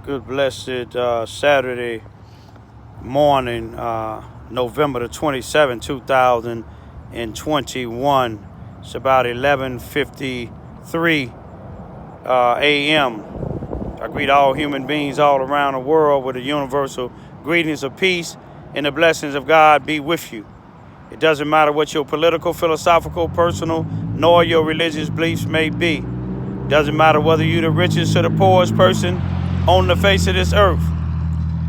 Good blessed Saturday morning, November the 27th, 2021. It's about 11:53 a.m. I greet all human beings all around the world with the universal greetings of peace and the blessings of God be with you. It doesn't matter what your political, philosophical, personal, nor your religious beliefs may be. It doesn't matter whether you're the richest or the poorest person on the face of this earth.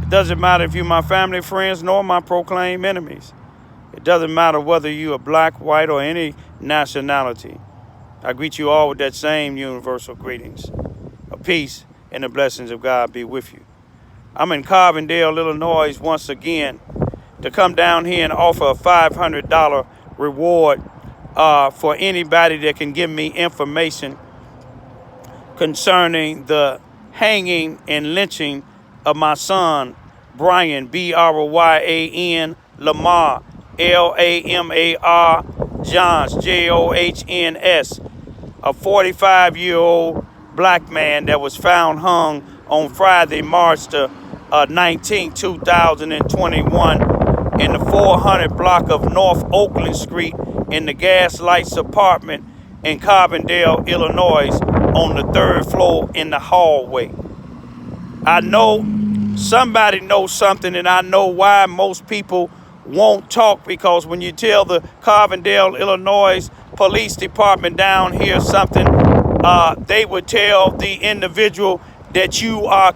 It doesn't matter if you're my family, friends, nor my proclaimed enemies. It doesn't matter whether you are black, white, or any nationality. I greet you all with that same universal greetings of peace and the blessings of God be with you. I'm in Carbondale, Illinois once again to come down here and offer a $500 reward for anybody that can give me information concerning the hanging and lynching of my son, Brian, Bryan, Lamar, Lamar, Johns, Johns, a 45-year-old black man that was found hung on Friday, March the 19, 2021 in the 400 block of North Oakland Street in the Gaslights apartment in Carbondale, Illinois, on the 3rd floor in the hallway. I know somebody knows something, and I know why most people won't talk, because when you tell the Carbondale, Illinois Police Department down here something, they would tell the individual that you are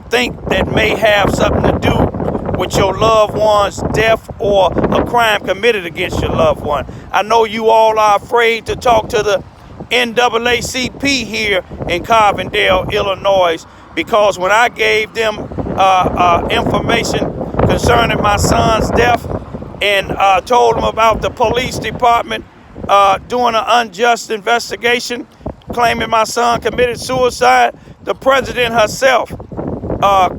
think that may have something to do with your loved one's death or a crime committed against your loved one. I know you all are afraid to talk to the NAACP here in Carbondale, Illinois, because when I gave them information concerning my son's death and told them about the police department doing an unjust investigation, claiming my son committed suicide, the president herself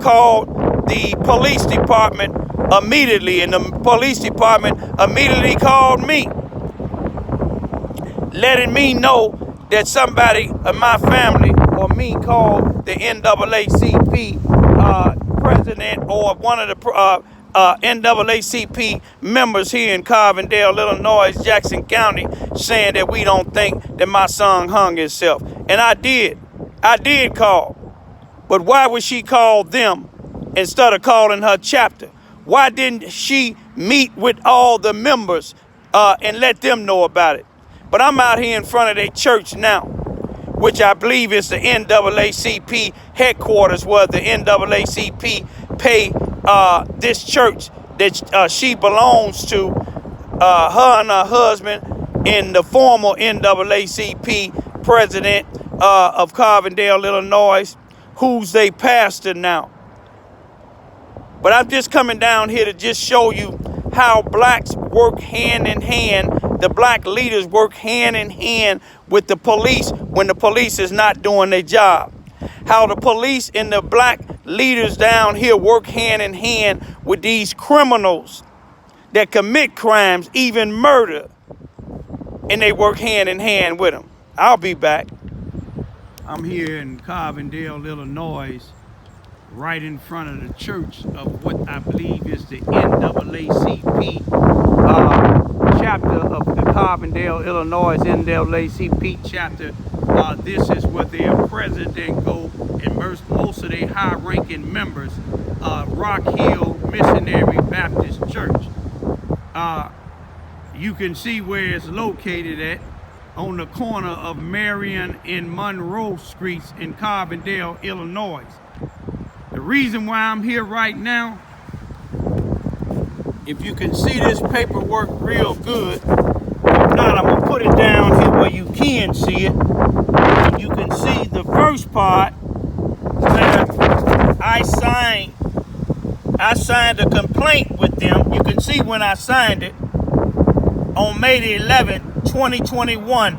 called the police department immediately, and the police department immediately called me, letting me know that somebody in my family or me called the NAACP president or one of the NAACP members here in Carbondale, Illinois, Jackson County, saying that we don't think that my son hung himself. And I did call. But why would she call them instead of calling her chapter? Why didn't she meet with all the members and let them know about it? But I'm out here in front of their church now, which I believe is the NAACP headquarters, where the NAACP pay this church that she belongs to, her and her husband, and the former NAACP president of Carbondale, Illinois, who's their pastor now. But I'm just coming down here to just show you how blacks work hand in hand. The black leaders work hand in hand with the police when the police is not doing their job. How the police and the black leaders down here work hand in hand with these criminals that commit crimes, even murder, and they work hand in hand with them. I'll be back. I'm here in Carbondale, Illinois, right in front of the church of what I believe is the NAACP chapter of the Carbondale, Illinois NAACP chapter. This is where their president go and most of their high-ranking members, Rock Hill Missionary Baptist Church. You can see where it's located at, on the corner of Marion and Monroe Streets in Carbondale, Illinois. The reason why I'm here right now, if you can see this paperwork real good, if not, I'm gonna put it down here where you can see it. You can see the first part where I signed a complaint with them. You can see when I signed it on May the 11th, 2021.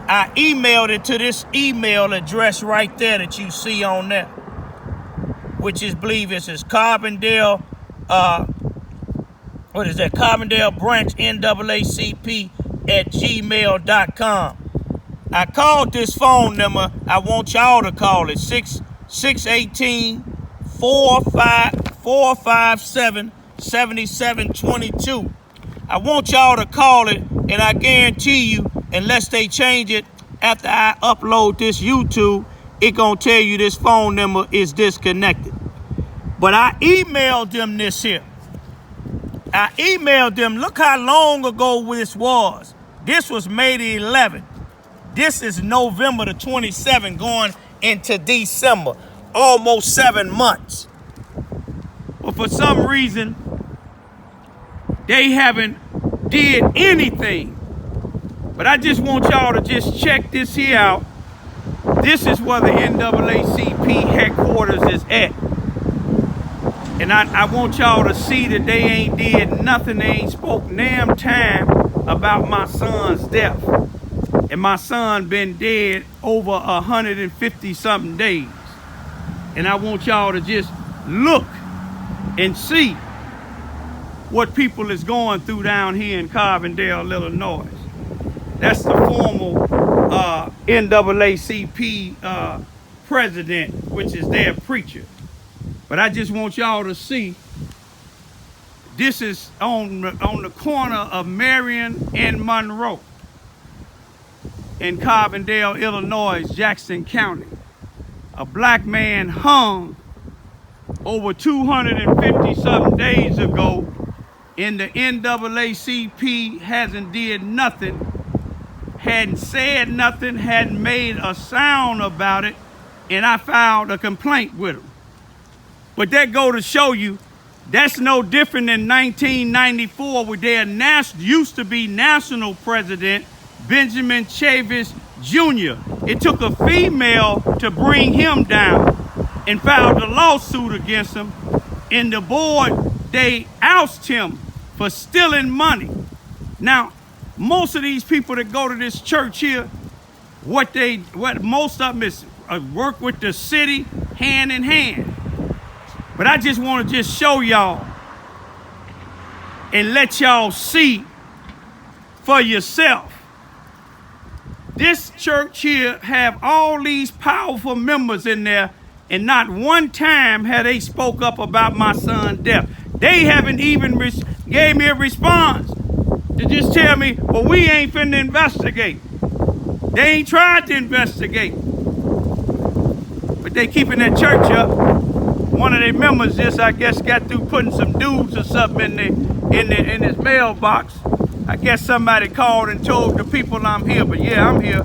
I emailed it to this email address right there that you see on there, which is, believe this is Carbondale, Carbondale Branch NAACP at gmail.com. I called this phone number. I want y'all to call it, 618-457-7722. I want y'all to call it, and I guarantee you, unless they change it after I upload this YouTube, it gonna tell you this phone number is disconnected. But I emailed them this here. I emailed them. Look how long ago this was. This was May the 11th. This is November the 27th, going into December. Almost 7 months. But for some reason, they haven't did anything. But I just want y'all to just check this here out. This is where the NAACP headquarters is at. And I want y'all to see that they ain't did nothing. They ain't spoke damn time about my son's death. And my son been dead over 150 something days. And I want y'all to just look and see what people is going through down here in Carbondale, Illinois. That's the former NAACP president, which is their preacher. But I just want y'all to see, this is on the corner of Marion and Monroe in Carbondale, Illinois, Jackson County. A black man hung over 250 something days ago, and the NAACP hasn't did nothing, hadn't said nothing, hadn't made a sound about it, and I filed a complaint with them. But that go to show you, that's no different than 1994 with their used to be national president, Benjamin Chavis Jr. It took a female to bring him down and filed a lawsuit against him. And the board, they ousted him for stealing money. Now, most of these people that go to this church here, what most of them is work with the city hand in hand. But I just want to just show y'all and let y'all see for yourself. This church here have all these powerful members in there, and not one time have they spoke up about my son's death. They haven't even gave me a response to just tell me, well, we ain't finna investigate. They ain't tried to investigate. But they keeping that church up. One of their members just, I guess, got through putting some dudes or something in his mailbox. I guess somebody called and told the people I'm here, but yeah, I'm here.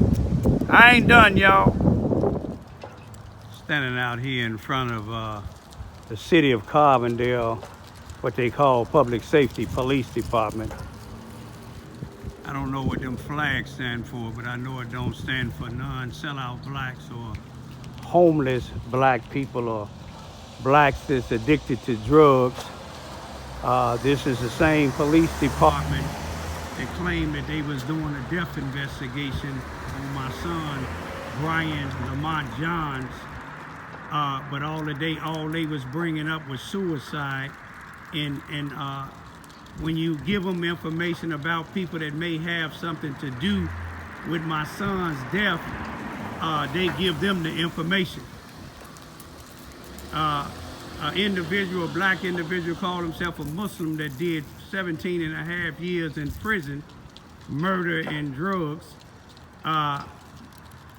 I ain't done, y'all. Standing out here in front of the city of Carbondale, what they call Public Safety Police Department. I don't know what them flags stand for, but I know it don't stand for non-sellout blacks or homeless black people or blacks that's addicted to drugs. This is the same police department that claimed that they was doing a death investigation on my son, Brian Lamont Johns. But all they was bringing up was suicide. And when you give them information about people that may have something to do with my son's death, they give them the information. A black individual called himself a Muslim that did 17 and a half years in prison, murder and drugs.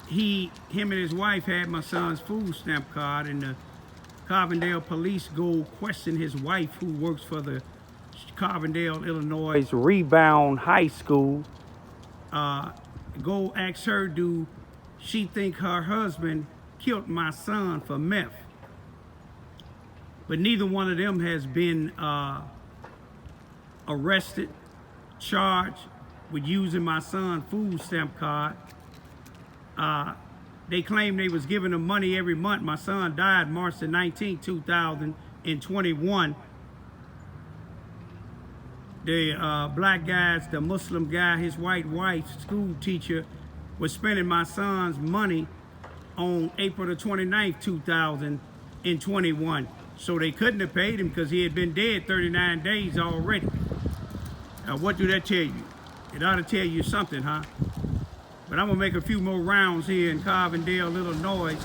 Him and his wife had my son's food stamp card, and the Carbondale police go question his wife, who works for the Carbondale, Illinois Rebound High School. Go ask her, do she think her husband killed my son for meth? But neither one of them has been arrested, charged with using my son's food stamp card. They claim they was giving him money every month. My son died March the 19th, 2021. The black guys, the Muslim guy, his white wife, school teacher, was spending my son's money on April the 29th, 2021. So they couldn't have paid him because he had been dead 39 days already. Now, what do that tell you? It ought to tell you something, huh? But I'm gonna make a few more rounds here in Carbondale, Illinois,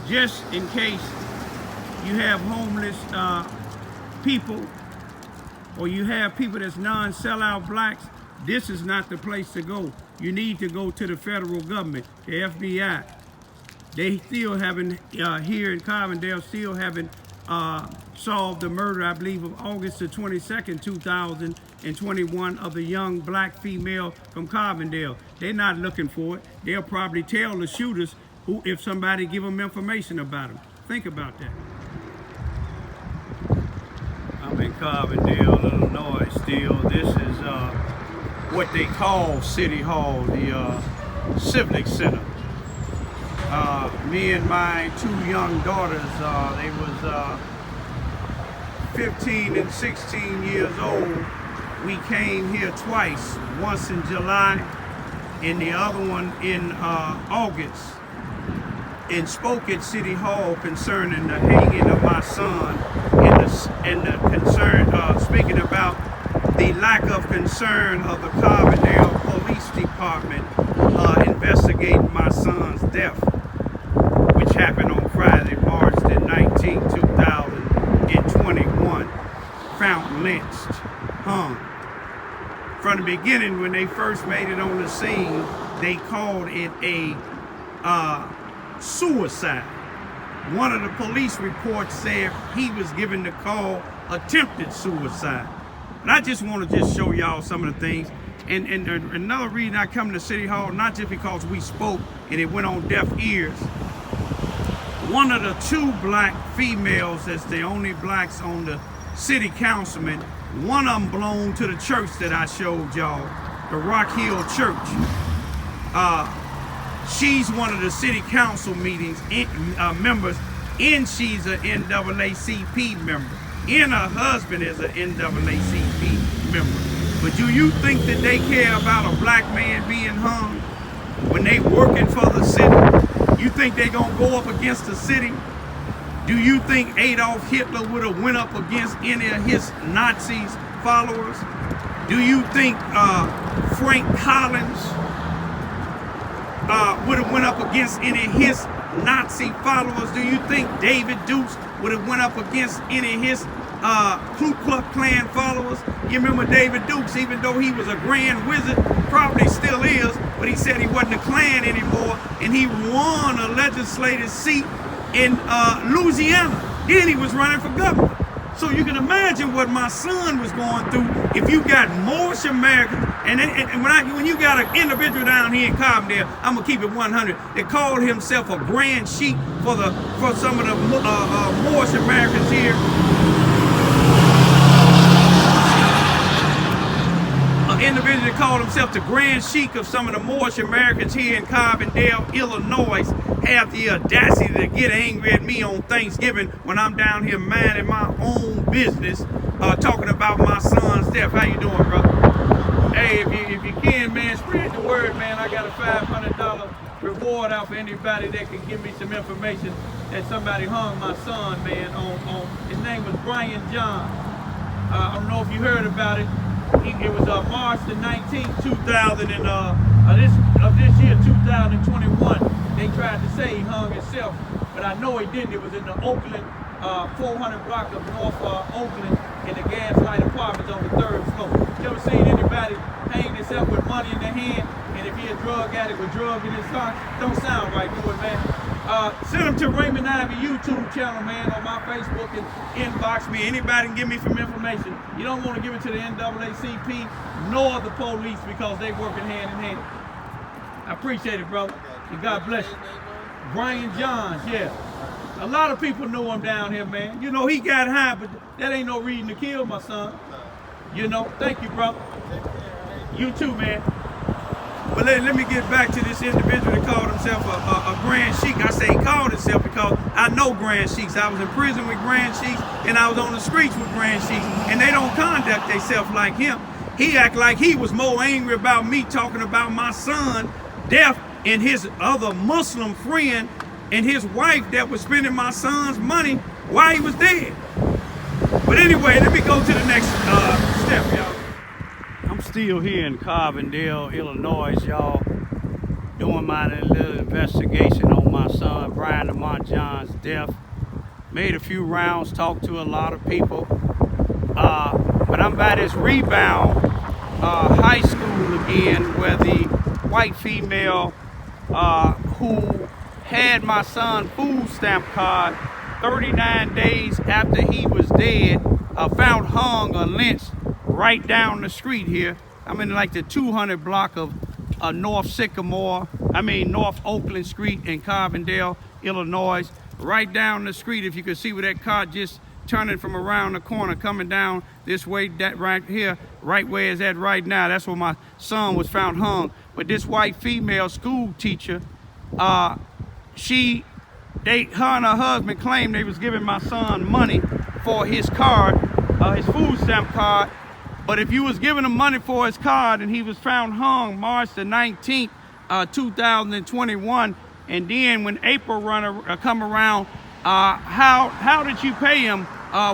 just in case you have homeless people, or you have people that's non-sellout blacks, this is not the place to go. You need to go to the federal government, the FBI. They still haven't, here in Carbondale, still haven't solved the murder, I believe, of August the 22nd, 2021, of the young black female from Carbondale. They're not looking for it. They'll probably tell the shooters who, if somebody give them information about them. Think about that. I'm in Carbondale, Illinois still. This is what they call City Hall, the Civic Center. Me and my two young daughters, they was 15 and 16 years old. We came here twice, once in July and the other one in August, and spoke at City Hall concerning the hanging of my son and the concern, speaking about the lack of concern of the Carbondale Police Department investigating my son's death, which happened on Friday, March the 19th, 2021. Found lynched, hung. From the beginning, when they first made it on the scene, they called it a suicide. One of the police reports said he was given the call attempted suicide. And I just want to show y'all some of the things. And another reason I come to City Hall, not just because we spoke and it went on deaf ears. One of the two black females that's the only blacks on the city councilman, one of them belonged to the church that I showed y'all, the Rock Hill Church. She's one of the city council meetings members, and she's an NAACP member, and her husband is an NAACP member. But do you think that they care about a black man being hung when they working for the city? You think they gonna go up against the city? Do you think Adolf Hitler would have went up against any of his Nazis followers? Do you think Frank Collins would have went up against any of his Nazi followers? Do you think David Dukes would have went up against any of his Ku Klux Klan followers? You remember David Dukes, even though he was a grand wizard, probably still is, but he said he wasn't a Klan anymore, and he won a legislative seat in Louisiana. Then he was running for governor. So you can imagine what my son was going through if you got Moorish Americans, and when you got an individual down here in Carbondale, I'm gonna keep it 100, that called himself a grand sheik for some of the Moorish Americans here. An individual that called himself the grand sheik of some of the Moorish Americans here in Carbondale, Illinois, have the audacity to get angry at me on Thanksgiving when I'm down here minding my own business, talking about my son's death. How you doing, brother? Hey, if you can, man, spread the word, man. I got a $500 reward out for anybody that can give me some information that somebody hung my son, man, on his name was Brian John. I don't know if you heard about it. It was March the 19th, 2000 of this year, 2021. They tried to say he hung himself, but I know he didn't. It was in the Oakland, 400 block of North Oakland, in the Gaslight Apartments on the 3rd floor. You ever seen anybody hang themselves with money in their hand, and if you're a drug addict with drug in his pocket, don't sound right, do it, man. Send them to Raymond Ivy YouTube channel, man, on my Facebook, and inbox me. Anybody can give me some information. You don't want to give it to the NAACP nor the police because they working hand in hand. I appreciate it, brother. And God bless you. Brian Johns, yeah. A lot of people know him down here, man. You know, he got high, but that ain't no reason to kill my son. You know, thank you, brother. You too, man. But let me get back to this individual that called himself a grand sheik. I say he called himself because I know grand sheiks. I was in prison with grand sheiks, and I was on the streets with grand sheiks, and they don't conduct themselves like him. He act like he was more angry about me talking about my son death and his other Muslim friend and his wife that was spending my son's money while he was dead. But anyway, let me go to the next step, y'all. I'm still here in Carbondale, Illinois, y'all, doing my little investigation on my my son Brian Lamont John's death. Made a few rounds, talked to a lot of people. But I'm by this Rebound high school again, where the white female who had my son food stamp card 39 days after he was dead, found hung or lynched right down the street here. I'm in like the 200 block of North Oakland Street in Carbondale, Illinois. Right down the street, if you could see where that car just turning from around the corner, coming down this way, that right here, right where it's at right now. That's where my son was found hung. But this white female school teacher, her and her husband claimed they was giving my son money for his card, his food stamp card. But if you was giving him money for his card and he was found hung March the 19th, 2021, and then when April come around, how did you pay him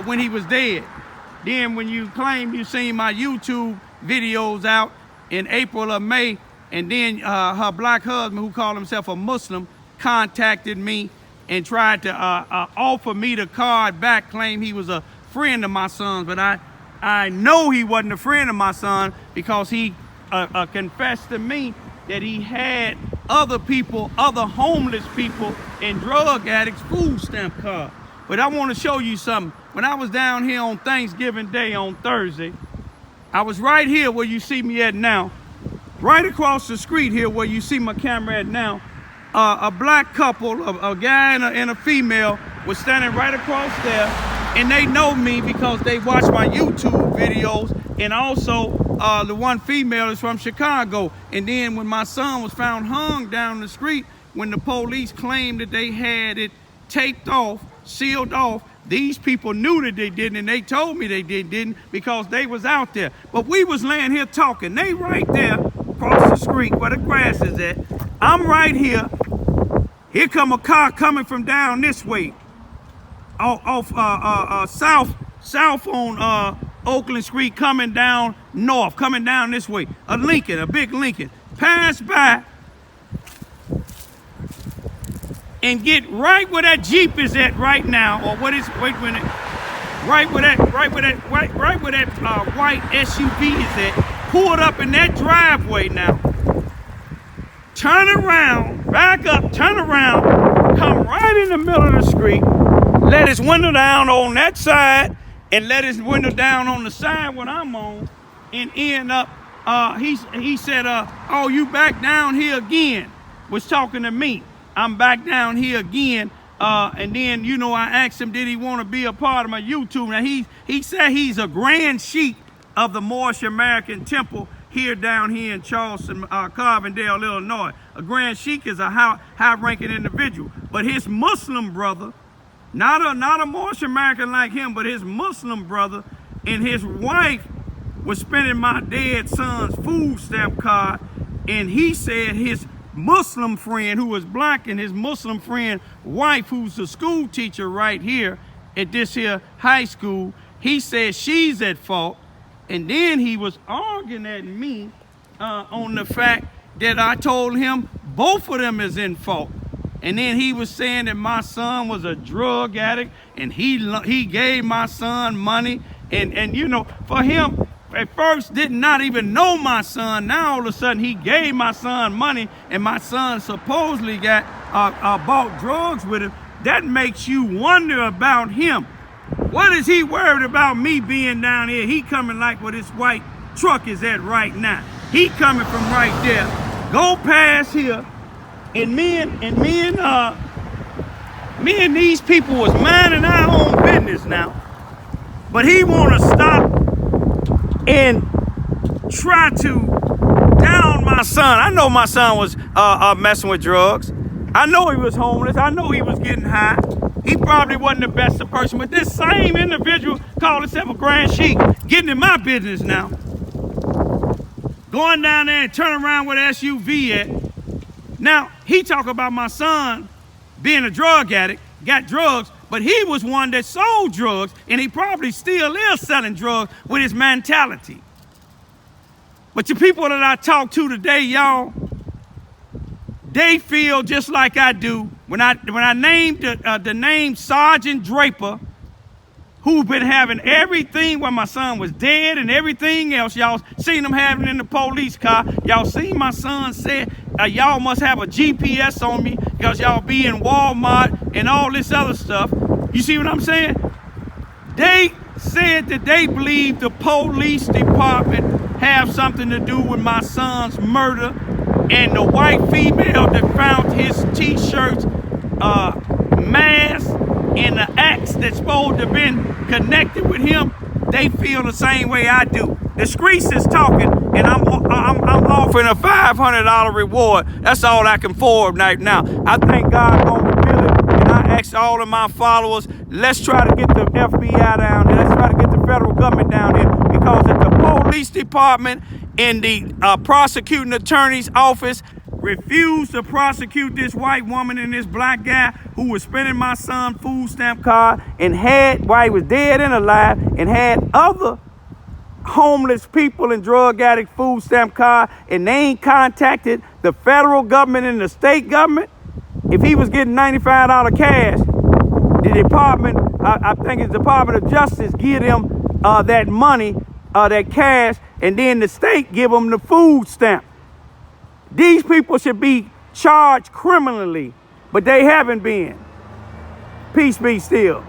when he was dead? Then when you claim you seen my YouTube videos out in April or May, and then her black husband, who called himself a Muslim, contacted me and tried to offer me the card back, claim he was a friend of my son's. But I know he wasn't a friend of my son, because he confessed to me that he had other people, other homeless people and drug addicts food stamp cards. But I want to show you something. When I was down here on Thanksgiving Day on Thursday, I was right here where you see me at now, right across the street here where you see my camera at now. A black couple, a guy and a female, was standing right across there, and they know me because they watch my YouTube videos, and also the one female is from Chicago. And then when my son was found hung down the street, when the police claimed that they had it taped off, sealed off, these people knew that they didn't, and they told me they didn't because they was out there. But we was laying here talking. They right there across the street where the grass is at. I'm right here. Here come a car coming from down this way, off south on Oakland Street, coming down north, coming down this way. A Lincoln, a big Lincoln, pass by and get right where that Jeep is at right now, or what is? Wait a minute. Right where that white SUV is at. Pulled up in that driveway now. Turn around, back up, turn around, come right in the middle of the street, let his window down on that side, and let his window down on the side when I'm on, and end up, he said, oh, you back down here again, was talking to me. I'm back down here again, and then, you know, I asked him, did he want to be a part of my YouTube? Now, he said he's a grand sheik of the Moorish American Temple here down here in Charleston, Carbondale, Illinois. A grand sheik is a high-ranking individual, but his Muslim brother, not a Moorish American like him, but his Muslim brother and his wife was spending my dead son's food stamp card, and he said his Muslim friend, who was black, and his Muslim friend wife, who's a school teacher right here at this here high school, he said she's at fault. And then he was arguing at me on the fact that I told him both of them is in fault. And then he was saying that my son was a drug addict, and he gave my son money. And you know, for him, at first did not even know my son. Now all of a sudden he gave my son money, and my son supposedly got bought drugs with him. That makes you wonder about him. What is he worried about me being down here? He coming like where this white truck is at right now. He coming from right there. Go past here, and me and these people was minding our own business now. But he want to stop and try to down my son. I know my son was messing with drugs. I know he was homeless. I know he was getting high. He probably wasn't the best of person, but this same individual called himself a grand sheik, getting in my business now. Going down there and turn around with SUV at. Now, he talk about my son being a drug addict, got drugs, but he was one that sold drugs, and he probably still is selling drugs with his mentality. But the people that I talked to today, y'all, they feel just like I do. When I named the name Sergeant Draper, who's been having everything while my son was dead and everything else. Y'all seen him having in the police car. Y'all seen my son said, y'all must have a GPS on me because y'all be in Walmart and all this other stuff. You see what I'm saying? They said that they believe the police department have something to do with my son's murder, and the white female that found his t-shirts, mask, and the axe that's supposed to have been connected with him, they feel the same way I do. The streets is talking, and I'm offering a $500 reward. That's all I can afford right now. I think God gonna reveal it, and I ask all of my followers, let's try to get the FBI down there. Let's try to get the federal government down there, because if the police department and the prosecuting attorney's office refused to prosecute this white woman and this black guy who was spending my son's food stamp card and had, while he was dead and alive, and had other homeless people and drug addict food stamp card, and they ain't contacted the federal government and the state government. If he was getting $95 cash, the department, I think it's Department of Justice, give them that money, that cash, and then the state give them the food stamp. These people should be charged criminally, but they haven't been. Peace be still.